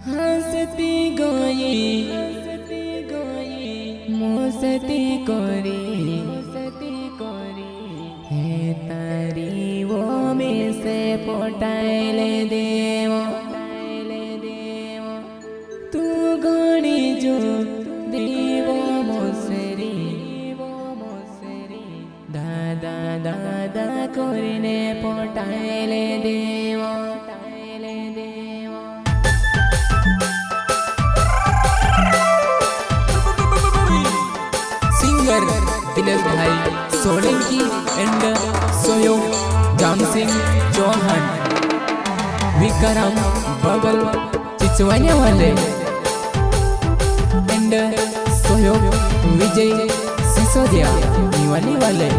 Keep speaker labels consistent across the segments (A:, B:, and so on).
A: हंसती गई मस्ती करी है तारी वो में से पटाइले देव तू गणी जो देव मोसरी दादा दादा करीने पटाइले देव सिंगर दिनेश भाई सोलंकी एंड सोयो जाम सिंह चौहान विक्रम बगल चिचवाने वाले एंड सोयो विजय सिसोदिया निवाने वाले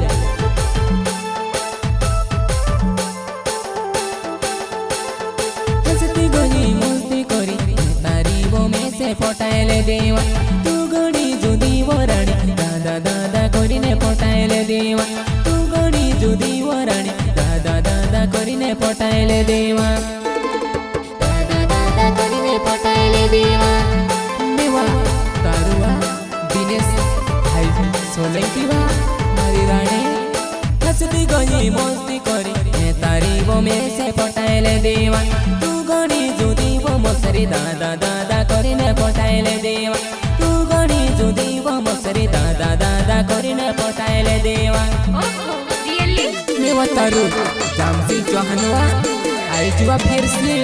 A: हंसती गई मस्ती करी तारी वो में से पटाइले देवा तू गड़ी जो दीवारानी दादा दादा करीने पटाइले देवा तू गड़ी जो दीवारानी दादा दादा करीने पटाइले देवा दादा दादा करीने पटाइले देवा देवा तारुआ दिनेश भाई सोलंकी वा मारी रानी हंसती गई मस्ती करी तारी वो में से पटाइले देवा तू गड़ी जो दीवा मोसरी दादा दादा करीने पटाइले देवा तू गड़ी जो दीवा मोसरी दादा दादा करीने पटाइले देवा
B: रियली
A: मेवा तारू जाम सिंह चौहान वा आई जुआ फिर से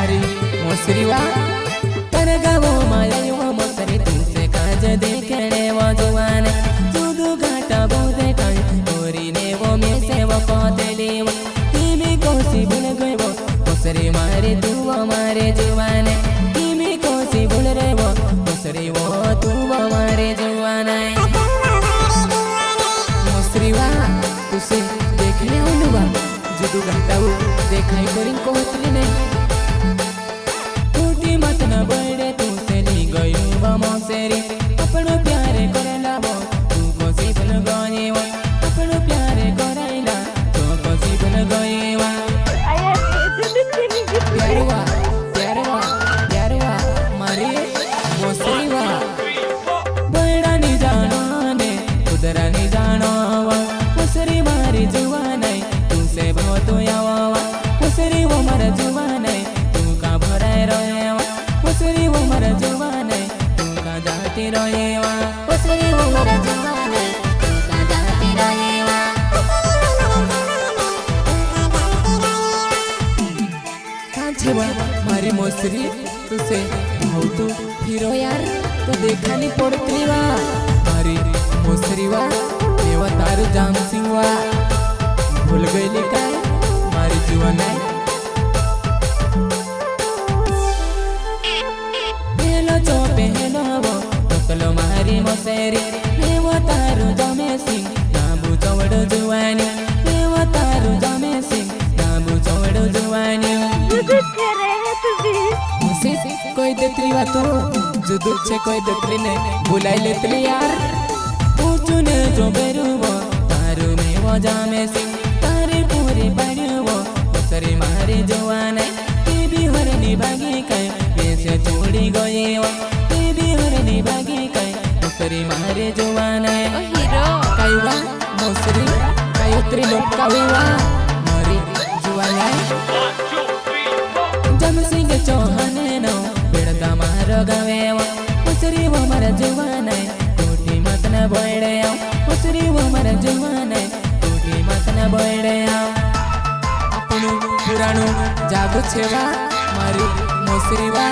A: अरे मोसरी वा तर गावो माया युवा मोसरी तुमसे काज देखने वो जुआन जुदू घाटा बोधे काई गोरी ने वो में से वो कोतेली वो तीमी कोसी भूल गए वो मोसरी मारे तू हमारे जुआन तीमी कोसी भूल रहे वो मोसरी वो तू हमारे जुआन मोसरी वा तुसे देखने उलवा जुदू घाटा वो देखाई करिन कोतली ने टूटी मत न बड़े तू से ली गई वो मोसरी अपनो प्यारे करला वो तू कोसी भूल गई वो अपनो प्यारे करैला तो कोसी भूल गई वा प्यारवा मारी मोसरी वा बड़ा नहीं जानो ने उधरा नहीं जानो वा मोसरी मारी जुआ नहीं तुमसे बहुत यावा मोसरी वो मर जुआ नहीं तू का भराए रहे वा मोसरी वो मर जुआ नहीं तू का जाती रहे वा मोसरी वो मर जुआ नहीं तू का जाती रहे वा कांचेवा मारी मोसरी तुसे बहुत हीरो यार तो देखा नहीं पड़ती वा मारी मोसरी वा देवा तारू जाम सिंह वा भूल गई काय मारी जुआ नहीं हेलो चोपे हेलो वो तकलो मारी मोसरी देवा तारू जामे सिंह नाबू चौड़ जुआनी देवा तारू जामे सिंह नाबू चौड़ जुआनी कोई देतली वा तो जुदू छे कोई देतली ने बुलाई लेतली यार पूछने जो बेरुवो तारू में वो जामे सिंह तारे पूरे बड़ुवो मोसरी मारे जुआने ते भी हरनी भागी कई वैसे छोड़ी गए वो ते भी हरनी भागी कई मोसरी मारे जुआने
B: हीरो
A: काईवा मोसरी काई उतरी लोग काईवा मारी जुआने जाम सिंह चौहान नो बेड़ता मारो गवे वो मोसरी वो मर जुआने कोटी मत न बोड़े आओ मोसरी वो मर जुआने कोटी मत न बोड़े आओ अपनु पुराणु जागो छेवा मारी मोसरी वा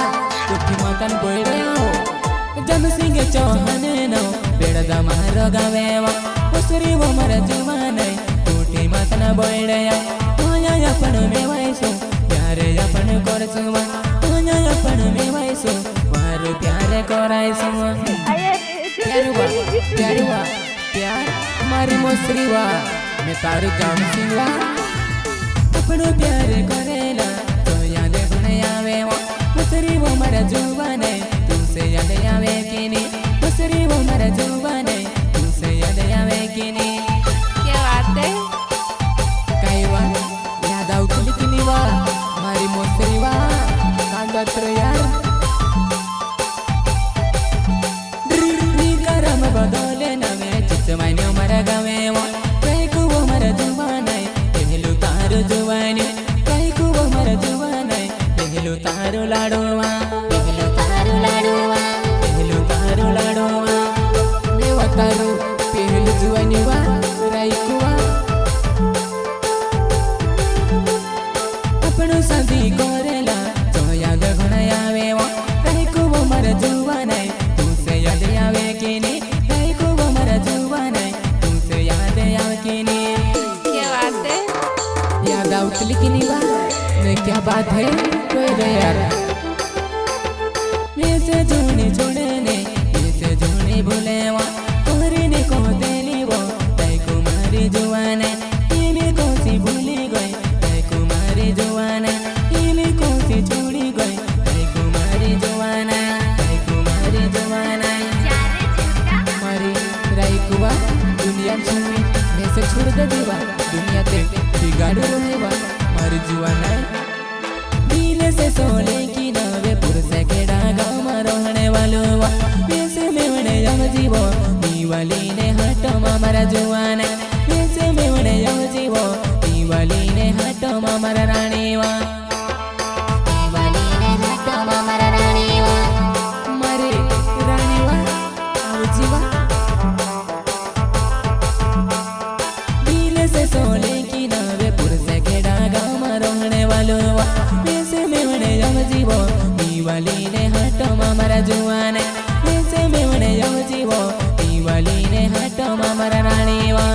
A: कोटी मत न बोड़े आओ जाम सिंह चौहान नो बेड़ता मारो गवे वो मोसरी वो मर जुआने कोटी मत न बोड़े आओ माया अपन में वैसो प्यारे अपन करसुवा माया अपन में वैसो मारो प्यारे कराइसुवा प्यारुवा प्यार मारी मोसरी वा मैं तारू जाम सिंह वा अपनो प्यारे करेला तो याद बने आवे वो मोसरी वो मर जुबाने तुमसे याद आवे कि नहीं मोसरी वो मर जुबाने तुमसे याद आवे कि नहीं
B: क्या बात है
A: काईवा याद आउतली कि नहीं वा मारी मोसरी वा कांगत्र यार તારું લાડવા
C: પહેલું તારું લાડવા
A: પહેલું તારું લાડવા લેવા તારું પહેલું જુવાની વા રાઈકુવા આપણું સાથી કરેલા જો યાદ ઘણા આવે રાઈકુવો મારા જુવાનાય તું સે યાદ આવે કે નહીં રાઈકુવો મારા જુવાનાય તું સે યાદ આવે કે નહીં
B: क्या बात है
A: याद आउटली की नहीं बात नहीं क्या बात है कोई रे यार ऐसे जोड़े ने ऐसे जोड़े भूले वा तोरे ने को देली वो तय कुमारी जुआने ये में कोसी भूली गई तय कुमारी जुआने ये में कोसी छोड़ी गई तय कुमारी जुआना मारी राइकुआ दुनिया छोड़ी ऐसे छोड़ दे दीवा दुनिया ते बिगाड़ रहेवा मारी जुआना दिल से सोले की नावे पुरसे केड़ा गाँव में रहने वालो वा वैसे मेवने यम जीवो दीवाली ने हटो मारा जुआना वैसे मेवने यम जीवो दीवाली ने हटो मारा रानी वा
C: દિવાળીને હાથમાં મારા રાણીવા
A: मारे रानी वा आओ जीवा दिल से सोले की नावे पुरसे केड़ा गाँव में रहने वालो वा वैसे मेवने यम जीवो दीवाली ने हटो मारा जुआने वैसे मेवने यम जीवो दीवाली ने हटो मारा रानी वा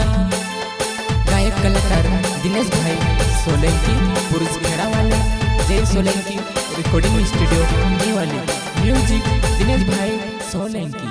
A: गायक कलाकार दिनेश भाई सोलंकी पुरुष खेड़ा वाले जय सोलंकी रिकॉर्डिंग स्टूडियो नीवाली म्यूजिक दिनेश भाई सोलंकी।